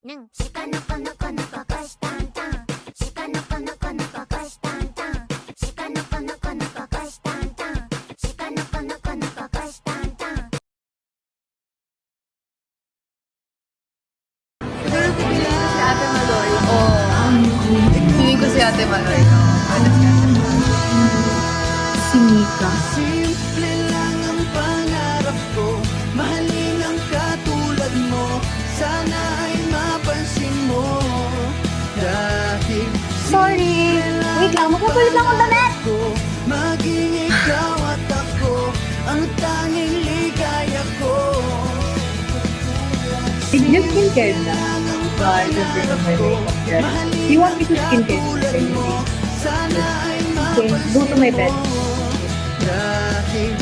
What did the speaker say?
Nang shika no ko no ko no ko kosh tan tan. Shika no ko no ko no ko kosh tan tan. Shika no ko no ko no ko kosh tan tan. Shika no ko no ko no ko kosh tan tan. Siguro pipiliin ko si Ate Maloy. Pipiliin ko si Ate Maloy. Ano si Ate Maloy? Si Mika. Simple lang ang pangarap ko, mahalin ang katulad mo. Sana ay mapansin mo. Dahil Sorry. Wait lang, magpapalit lang ang damit. ko, maging ikaw at ako, ang tanging ligaya ko. Did you skincare na? No, I just bring up my makeup yet. Do you want me to skincare you? Sana ay Okay, go to my bed. dahil